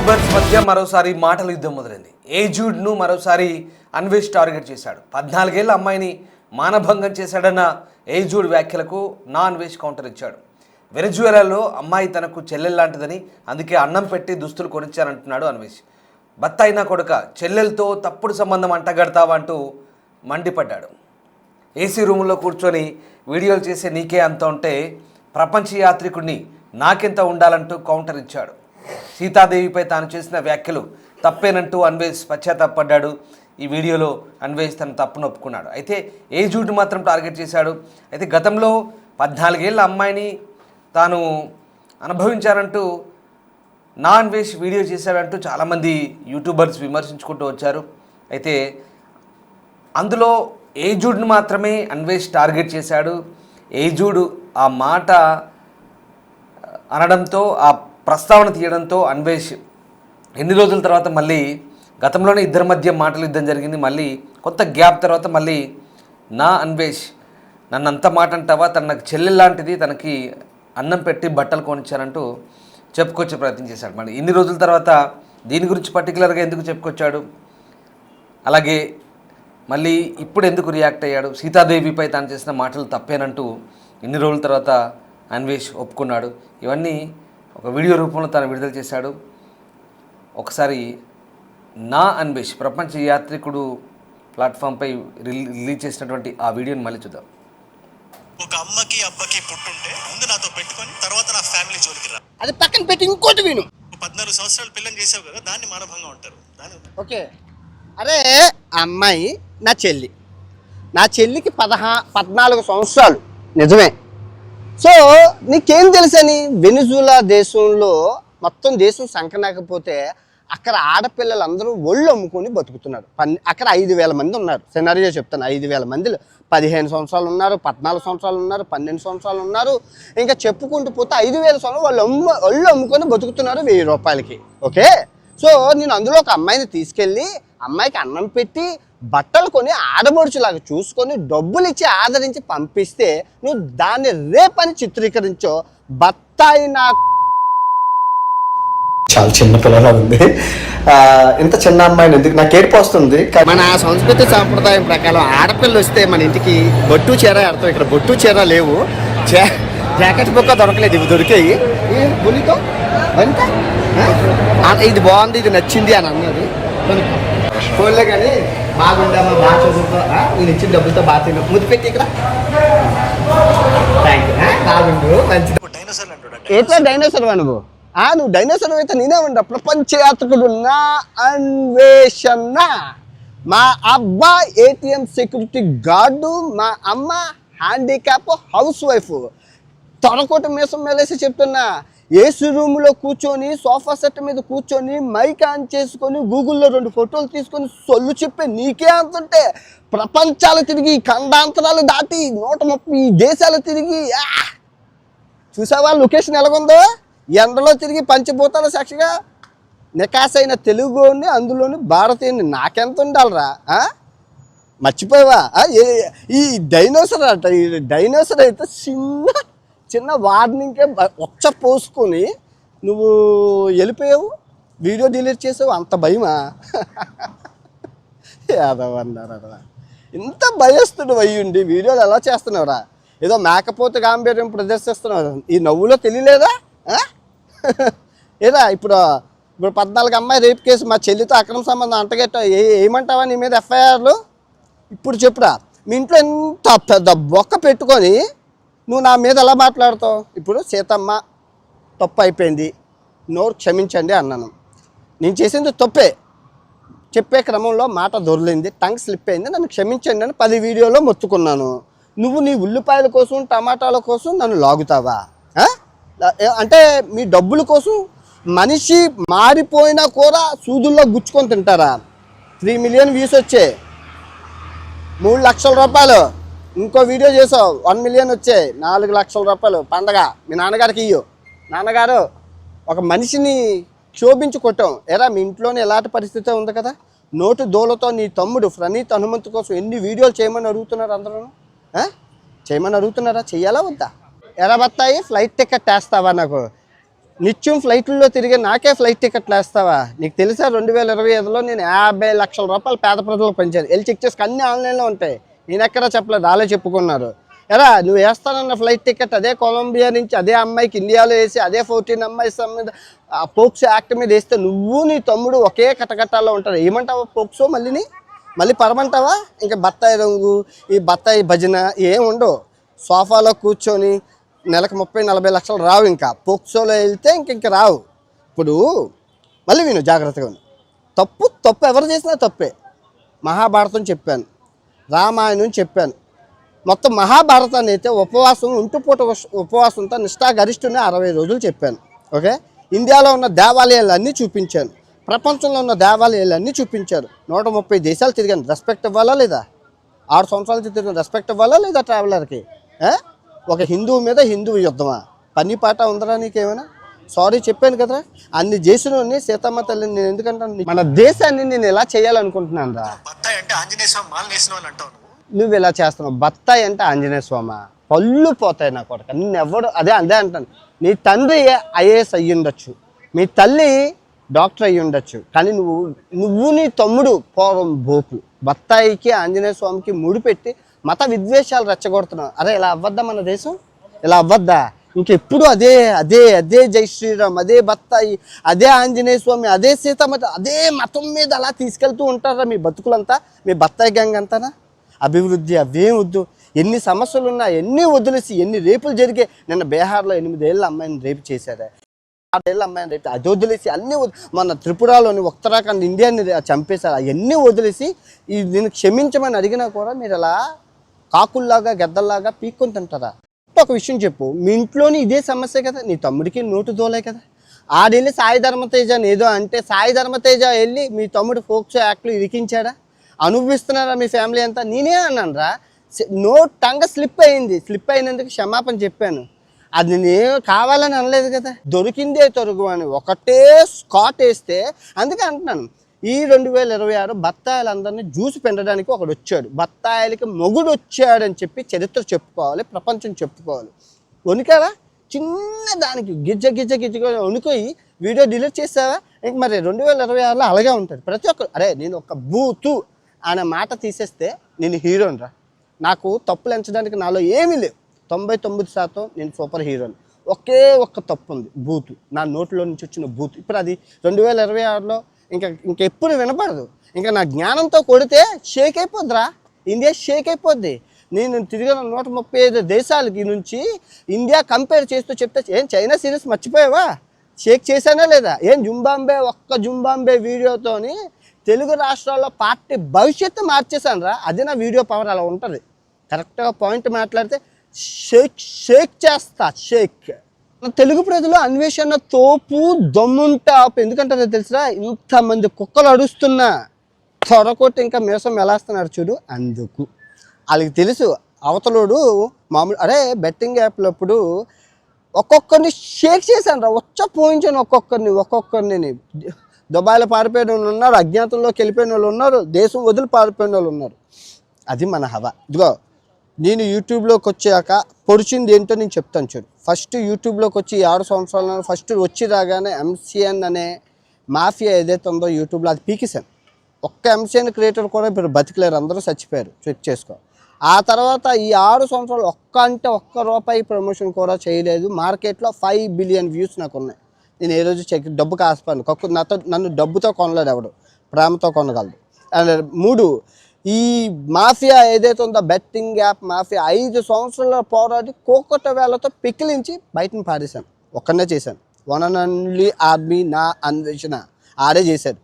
YouTubers మధ్య మరోసారి మాటల యుద్ధం మొదలైంది. ఏజూడ్ను మరోసారి అన్వేష్ టార్గెట్ చేశాడు. 14 ఏళ్ల అమ్మాయిని మానభంగం చేశాడన్న ఏజూడ్ వ్యాఖ్యలకు నా అన్వేష్ కౌంటర్ ఇచ్చాడు. వెనజువేలాలో అమ్మాయి తనకు చెల్లెల్లాంటిదని, అందుకే అన్నం పెట్టి దుస్తులు కొనిచ్చానంటున్నాడు అన్వేష్. బత్తాయినా కొడుక, చెల్లెలతో తప్పుడు సంబంధం అంటగడతావా అంటూ మండిపడ్డాడు. ఏసీ రూములో కూర్చొని వీడియోలు చేసే నీకే అంత ఉంటే ప్రపంచ యాత్రికుడిని నాకెంత ఉండాలంటూ కౌంటర్ ఇచ్చాడు. సీతాదేవిపై తాను చేసిన వ్యాఖ్యలు తప్పేనంటూ అన్వేష్ పశ్చాత్తాపడ్డాడు. ఈ వీడియోలో అన్వేష్ తన తప్పును ఒప్పుకున్నాడు. అయితే ఏజూడ్ని మాత్రం టార్గెట్ చేశాడు. అయితే గతంలో 14 ఏళ్ల అమ్మాయిని తాను అనుభవించారంటూ నా అన్వేష్ వీడియో చేశాడంటూ చాలామంది యూట్యూబర్స్ విమర్శించుకుంటూ వచ్చారు. అయితే అందులో ఏజూడ్ని మాత్రమే అన్వేష్ టార్గెట్ చేశాడు. ఏజూడ్ ఆ మాట అనడంతో, ఆ ప్రస్తావన తీయడంతో అన్వేష్ ఎన్ని రోజుల తర్వాత మళ్ళీ, గతంలోనే ఇద్దరి మధ్య మాటలు యుద్ధం జరిగింది, మళ్ళీ కొంత గ్యాప్ తర్వాత మళ్ళీ నా అన్వేష్ నన్ను అంత మాట అంటావా, తన నాకు చెల్లెల్లాంటిది, తనకి అన్నం పెట్టి బట్టలు కొనిచ్చానంటూ చెప్పుకొచ్చే ప్రయత్నం చేశాడు. మళ్ళీ ఇన్ని రోజుల తర్వాత దీని గురించి పర్టికులర్గా ఎందుకు చెప్పుకొచ్చాడు, అలాగే మళ్ళీ ఇప్పుడు ఎందుకు రియాక్ట్ అయ్యాడు, సీతాదేవిపై తాను చేసిన మాటలు తప్పేనంటూ ఇన్ని రోజుల తర్వాత అన్వేష్ ఒప్పుకున్నాడు. ఇవన్నీ ఒక వీడియో రూపంలో తాను విడుదల చేశాడు. ఒకసారి నా అన్వేష్ ప్రపంచ యాత్రికుడు ప్లాట్ఫామ్పై రిలీజ్ చేసినటువంటి ఆ వీడియోని మళ్ళీ చూద్దాం. ఒక అమ్మకి అబ్బకి పుట్టుంటే ముందు నాతో పెట్టుకొని తర్వాత నా ఫ్యామిలీ జోలికి రా. అది పక్కన పెట్టి ఇంకోటి విను. 14 సంవత్సరాలు పిల్లని చేసావు కదా, దాన్ని మానభంగం అంటారు. ఓకే, అరే అమ్మాయి నా చెల్లి, నా చెల్లికి 14 సంవత్సరాలు నిజమే. సో నీకేం తెలుసని, వెనిజులా దేశంలో మొత్తం దేశం సంకనాకపోతే అక్కడ ఆడపిల్లలందరూ ఒళ్ళు అమ్ముకొని బతుకుతున్నారు. అక్కడ 5,000 మంది ఉన్నారు. సినారియో చెప్తాను, 5,000 మందిలో 15 సంవత్సరాలు ఉన్నారు, 14 సంవత్సరాలు ఉన్నారు, 12 సంవత్సరాలు ఉన్నారు. ఇంకా చెప్పుకుంటూ పోతే 5,000 సంవత్సరాలు వాళ్ళు ఒళ్ళు అమ్ముకొని బతుకుతున్నారు 1000 రూపాయలకి. ఓకే, సో నేను అందులో ఒక అమ్మాయిని తీసుకెళ్ళి అమ్మాయికి అన్నం పెట్టి బట్టలు కొని ఆడబడుచులాగా చూసుకొని డబ్బులు ఇచ్చి ఆదరించి పంపిస్తే నువ్వు దాన్ని రేపని చిత్రీకరించో. బత్తాయి నా చాలా చిన్న పిల్లలా ఉంది. ఇంత చిన్న అమ్మాయిని ఎందుకు నాకు ఏడుపు వస్తుంది. మన సంస్కృతి సాంప్రదాయం ప్రకారం ఆడపిల్లలు వస్తే మన ఇంటికి బొట్టు చీర ఆడతాం. ఇక్కడ బొట్టు చీర లేవు, జాకెట్ బొక్క దొరకలేదు, ఇవి దొరికాయి. బునితో ఇది బాగుంది, ఇది నచ్చింది అని అన్నది ఫోన్లే. కానీ బాగుండమ్మా, బాగా చదువుతా, నేను ఇచ్చిన డబ్బులతో బాగా తిన్నా, ముద్దు పెట్టి ఇక్కడ బాగుండు మంచిది. ఎట్లా డైనోసర్ నువ్వు? నువ్వు డైనోసర్ అయితే నేనే ఉండ. ప్రపంచ యాత్రికుడు నా అన్వేషణ. మా అబ్బా ATM సెక్యూరిటీ గార్డు, మా అమ్మ హ్యాండిక్యాప్ హౌస్ వైఫ్. తొడకోట మీసం మేలేసి చెప్తున్నా, ఏసీ రూమ్లో కూర్చొని సోఫా సెట్ మీద కూర్చొని మైక్ ఆన్ చేసుకొని గూగుల్లో 2 ఫోటోలు తీసుకొని సొల్లు చెప్పే నీకే అంతుంటే, ప్రపంచాలు తిరిగి ఖండాంతరాలు దాటి 130 దేశాలు తిరిగి చూసావా లొకేషన్ ఎలాగుందో? ఎండలో తిరిగి పంచభూతాల సాక్షిగా నికాసైన తెలుగుని, అందులోని భారతీయుని నాకెంత ఉండాలరా? మర్చిపోయావా? ఈ డైనోసర్ అట, ఈ డైనోసర్ అయితే చిన్న వార్నింగ్కే ఒచ్చ పోసుకొని నువ్వు వెళ్ళిపోయావు, వీడియో డిలీట్ చేసావు. అంత భయమా? ఏదవన్నారా, ఇంత భయస్తుడు అయ్యుండి వీడియోలు ఎలా చేస్తున్నావురా? ఏదో మేకపోతే గాంభీర్యం ప్రదర్శిస్తున్నావు. ఈ నవ్వులో తెలియలేదా? ఏదా ఇప్పుడు 14 అమ్మాయి రేపు కేసు, మా చెల్లితో అక్రమ సంబంధం అంటగట్టా ఏమంటావా నీ మీద FIRలు? ఇప్పుడు చెప్పురా, మీ ఇంట్లో ఎంత పెద్ద బొక్క పెట్టుకొని నువ్వు నా మీద ఎలా మాట్లాడుతావు? ఇప్పుడు సీతమ్మ తప్పు అయిపోయింది, నోరు క్షమించండి అన్నాను. నేను చేసింది తప్పే, చెప్పే క్రమంలో మాట దొరికింది, టంగ్ స్లిప్ అయింది, నన్ను క్షమించండి అని 10 వీడియోలో మొత్తుకున్నాను. నువ్వు నీ ఉల్లిపాయల కోసం టమాటాల కోసం నన్ను లాగుతావా? అంటే మీ డబ్బుల కోసం మనిషి మారిపోయినా కూడా సూదుల్లో గుచ్చుకొని తింటారా? 3 మిలియన్ వ్యూస్ వచ్చాయి, 3 లక్షల రూపాయలు. ఇంకో వీడియో చేసావు, 1 మిలియన్ వచ్చాయి, 4 లక్షల రూపాయలు. పండగ మీ నాన్నగారికి ఇయ్యు. నాన్నగారు ఒక మనిషిని క్షోభించి కొట్టాం. ఎరా మీ ఇంట్లోనే ఎలాంటి పరిస్థితి ఉంది కదా, నోటు దోలతో నీ తమ్ముడు ప్రణీత్ హనుమంతు కోసం ఎన్ని వీడియోలు చేయమని అడుగుతున్నారు అందరూ? చేయమని అడుగుతున్నారా? చెయ్యాలా వద్దా? ఎరా బత్తాయి ఫ్లైట్ టికెట్ వేస్తావా నాకు? నిత్యం ఫ్లైట్లలో తిరిగి నాకే ఫ్లైట్ టికెట్లు వేస్తావా? నీకు తెలుసా 2025లో నేను 50 లక్షల రూపాయలు పేద ప్రజలకు పంచాను. వెళ్ళి చెక్ చేసుకు అన్నీ ఆన్లైన్లో ఉంటాయి. నేను ఎక్కడా చెప్పలేదు, వాళ్ళే చెప్పుకున్నారు. ఎరా నువ్వు వేస్తానన్న ఫ్లైట్ టికెట్ అదే కొలంబియా నుంచి అదే అమ్మాయికి ఇండియాలో వేసి అదే 14 అమ్మాయిస్ మీద పోక్సో యాక్ట్ మీద వేస్తే నువ్వు నీ తమ్ముడు ఒకే కటకట్టాల్లో ఉంటారు. ఏమంటావా పోక్సో మళ్ళీ పరమంటావా? ఇంకా బత్తాయి రంగు ఈ బత్తాయి భజన ఏం ఉండవు. సోఫాలో కూర్చొని నెలకు 30-40 లక్షలు రావు. ఇంకా పోక్సోలో వెళ్తే ఇంక రావు. ఇప్పుడు మళ్ళీ విను జాగ్రత్తగా. తప్పు ఎవరు చేసినా తప్పే. మహాభారతం చెప్పాను, రామాయణం చెప్పాను, మొత్తం మహాభారతాన్ని అయితే ఉపవాసం ఉంటుపూట ఉపవాసంతో నిష్ఠాగరిష్ఠుని 60 రోజులు చెప్పాను. ఓకే, ఇండియాలో ఉన్న దేవాలయాలన్నీ చూపించాను, ప్రపంచంలో ఉన్న దేవాలయాలన్నీ చూపించారు. 130 దేశాలు తిరిగాను. రెస్పెక్ట్ ఇవ్వాలా లేదా? 6 సంవత్సరాల నుంచి తిరిగిన రెస్పెక్ట్ ఇవ్వాలా లేదా ట్రావెలర్కి? ఒక హిందువు మీద హిందువు యుద్ధమా? పని పాట ఉందరా నీకేమైనా? సారీ చెప్పాను కదా. అన్ని చేసినోని సీతమ్మ తల్లిని నేను ఎందుకంటాను? మన దేశాన్ని నేను ఎలా చేయాలనుకుంటున్నాను రా. బత్తాయి అంటే ఆంజనేయ స్వామి మాల వేసిన వాళ్ళు అంటావు నువ్వు ఇలా చేస్తున్నావు. బత్తాయి అంటే ఆంజనేయ స్వామి, పళ్ళు పోతాయి నా కొడుకు. నిన్నెవడు అదే అంటాను. నీ తండ్రి ఐఏఎస్ అయ్యి ఉండొచ్చు, మీ తల్లి డాక్టర్ అయ్యి ఉండొచ్చు, కానీ నువ్వు నీ తమ్ముడు పూర్వం బోపు. బత్తాయికి ఆంజనేయ స్వామికి ముడిపెట్టి మత విద్వేషాలు రెచ్చగొడుతున్నావు. అరే ఇలా అవ్వద్దా మన దేశం? ఇలా అవ్వద్దా? ఇంకెప్పుడు అదే అదే అదే జై శ్రీరామ్, అదే బత్తాయి, అదే ఆంజనేయ స్వామి, అదే సీతమ్మ, అదే మతం మీద అలా తీసుకెళ్తూ ఉంటారా మీ బతుకులంతా? మీ బత్తాయి గ్యాంగ్ అంతానా? అభివృద్ధి అవేం వద్దు. ఎన్ని సమస్యలు ఉన్నా ఎన్ని వదిలేసి ఎన్ని రేపులు జరిగే. నిన్న బీహార్లో 8 ఏళ్ళ అమ్మాయిని రేపు చేశారా? 6 ఏళ్ళ అమ్మాయిని రేపు అది వదిలేసి అన్నీ మన త్రిపురలోని ఉత్తరాఖండ్ ఇండియాని చంపేశారు. అవన్నీ వదిలేసి దీన్ని క్షమించమని అడిగినా కూడా మీరు అలా కాకుల్లాగా గెద్దల్లాగా పీక్కొని తింటారా? ఒక విషయం చెప్పు, మీ ఇంట్లోని ఇదే సమస్య కదా, నీ తమ్ముడికి నోటు దోలే కదా. ఆడెళ్ళి సాయి ధర్మతేజ ఏదో అంటే సాయి ధర్మతేజ వెళ్ళి మీ తమ్ముడు పోక్సో యాక్ట్లో ఇరికించాడా? అనుభవిస్తున్నారా మీ ఫ్యామిలీ అంతా? నేనే అన్నాను రా, టంగ స్లిప్ అయినందుకు క్షమాపణ చెప్పాను. అది నేను కావాలని అనలేదు కదా. దొరికిందే తొరుగు అని ఒకటే స్కాట్ వేస్తే అందుకే అంటున్నాను. ఈ 2026 బత్తాయిలందరినీ జ్యూస్ పెంచడానికి ఒకడు వచ్చాడు. బత్తాయిలకి మొగుడు వచ్చాడని చెప్పి చరిత్ర చెప్పుకోవాలి, ప్రపంచం చెప్పుకోవాలి. వణికావా? చిన్న దానికి గిజ్జగా వణుకోయి వీడియో డిలీట్ చేసావా? ఇంక మరి 2026లో అలాగే ఉంటుంది. ప్రతి ఒక్కరు అరే నేను ఒక బూతు అనే మాట తీసేస్తే నేను హీరోని రా. నాకు తప్పులు ఎంచడానికి నాలో ఏమీ లేవు. 99% నేను సూపర్ హీరోని. ఒకే ఒక్క తప్పు ఉంది, బూతు. నా నోట్లో నుంచి వచ్చిన బూతు. ఇప్పుడు అది 2026లో ఇంకెప్పుడు వినపడదు. ఇంకా నా జ్ఞానంతో కొడితే షేక్ అయిపోద్దిరా, ఇండియా షేక్ అయిపోద్ది. నేను తిరిగిన 135 దేశాలకి నుంచి ఇండియా కంపేర్ చేస్తూ చెప్తే ఏం చైనా సిరీస్ మర్చిపోయావా? షేక్ చేశానా లేదా? ఏం జుంబాంబే వీడియోతోని తెలుగు రాష్ట్రాల్లో పార్టీ భవిష్యత్తు మార్చేశాను రా. అది నా వీడియో పవర్ అలా ఉంటుంది. కరెక్ట్గా పాయింట్ మాట్లాడితే షేక్ చేస్తా. తెలుగు ప్రజలు అన్వేషణ తోపు దమ్ముంటాపు ఎందుకంటారో తెలుసురా? ఇంతమంది కుక్కలు అడుస్తున్నా త్వరకొట్టి ఇంకా మీసం ఎలాస్తున్నారు చూడు. అందుకు వాళ్ళకి తెలుసు అవతలోడు మామూలు. అరే బెట్టింగ్ యాప్లప్పుడు ఒక్కొక్కరిని షేక్ చేశాను రా, పోయించాను ఒక్కొక్కరిని. దుబాయ్లో పారిపోయిన వాళ్ళు ఉన్నారు, అజ్ఞాతంలోకి వెళ్ళిపోయిన వాళ్ళు ఉన్నారు, దేశం వదిలి పారిపోయిన వాళ్ళు ఉన్నారు. అది మన హవా. ఇదిగో నేను యూట్యూబ్లోకి వచ్చాక పొడిచింది ఏంటో నేను చెప్తాను చూడు. ఫస్ట్ యూట్యూబ్లోకి వచ్చి 6 సంవత్సరాలు ఫస్ట్ వచ్చి రాగానే MCN అనే మాఫియా ఏదైతే ఉందో యూట్యూబ్లో అది పీకేశాను. ఒక్క MCN క్రియేటర్ కూడా ఇప్పుడు బతికలేరు, అందరూ చచ్చిపోయారు. చెక్ చేసుకో. ఆ తర్వాత ఈ 6 సంవత్సరాలు ఒక్క రూపాయి ప్రమోషన్ కూడా చేయలేదు. మార్కెట్లో 5 బిలియన్ వ్యూస్ నాకు ఉన్నాయి. నేను ఏ రోజు డబ్బు కాసిపోయాను. నన్ను డబ్బుతో కొనలేడు ఎవడు, ప్రేమతో కొనగలడు. అండ్ 3 ఈ మాఫియా ఏదైతే ఉందో బెట్టింగ్ యాప్ మాఫియా 5 సంవత్సరాల పోరాడి కోకొట్ట వేళతో పిక్కిలించి బయటని పారేశాను. ఒక్కనే చేశాను. వన్ అండ్ ఓన్లీ ఆర్మీ నా అన్వేషణ ఆడే చేశాడు.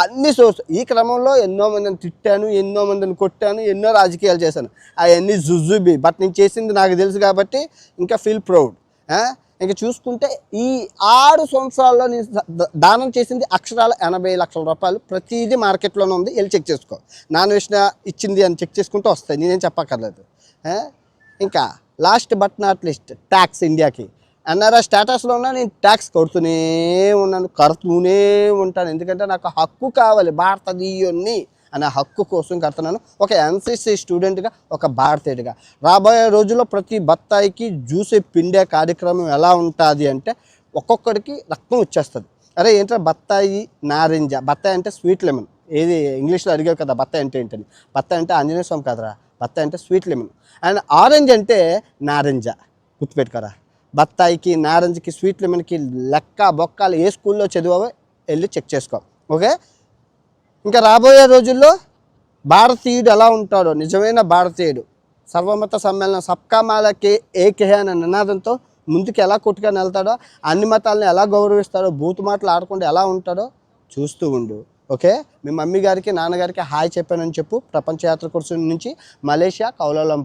అన్ని సోర్స్. ఈ క్రమంలో ఎన్నో మందిని తిట్టాను, ఎన్నో మందిని కొట్టాను, ఎన్నో రాజకీయాలు చేశాను. అవన్నీ జుజుబి. బట్ నేను చేసింది నాకు తెలుసు కాబట్టి ఇంకా ఫీల్ ప్రౌడ్. ఇంకా చూసుకుంటే ఈ 6 సంవత్సరాల్లో నేను దానం చేసింది అక్షరాల 80 లక్షల రూపాయలు. ప్రతిదీ మార్కెట్లోనే ఉంది, వెళ్ళి చెక్ చేసుకో. నాన్ వెజ్ ఇచ్చింది అని చెక్ చేసుకుంటూ వస్తాయి, నేనేం చెప్పక్కర్లేదు. ఇంకా last but not list tax. ఇండియాకి NRI స్టేటస్లో ఉన్నా నేను ట్యాక్స్ కడుతూనే ఉంటాను. ఎందుకంటే నాకు హక్కు కావాలి భారతీయుని. అనే హక్కు కోసం కడుతున్నాను. ఒక ఎన్సిసి స్టూడెంట్గా, ఒక భారతీయుడిగా. రాబోయే రోజుల్లో ప్రతి బత్తాయికి జ్యూస్ పిండే కార్యక్రమం ఎలా ఉంటుంది అంటే ఒక్కొక్కడికి రక్తం వచ్చేస్తుంది. అరే ఏంటంటే బత్తాయి, నారింజ. బత్తాయి అంటే స్వీట్ లెమన్. ఏది ఇంగ్లీష్లో అడిగావు కదా బత్తాయి అంటే ఏంటని. బత్తాయి అంటే ఆంజనేయ స్వామి కదరా, బత్తాయి అంటే స్వీట్ లెమన్. అండ్ ఆరెంజ్ అంటే నారింజ. గుర్తుపెట్టుకోరా, బత్తాయికి, నారింజకి, స్వీట్ లెమన్కి లెక్క బొక్కలు ఏ స్కూల్లో చదివావో వెళ్ళి చెక్ చేసుకో. ఓకే, ఇంకా రాబోయే రోజుల్లో భారతీయుడు ఎలా ఉంటాడో, నిజమైన భారతీయుడు సర్వమత సమ్మేళనం సబ్కా మాలకే ఏకే అనే నినాదంతో ముందుకు ఎలా కొట్టుకొని వెళ్తాడో, అన్ని మతాలను ఎలా గౌరవిస్తాడో, బూతు మాటలు ఆడకుండా ఎలా ఉంటాడో చూస్తూ ఉండు. ఓకే, మీ మమ్మీ గారికి, నాన్నగారికి హాయ్ చెప్పానని చెప్పు. ప్రపంచ యాత్ర కోసం నుంచి మలేషియా కౌలాలంపూర్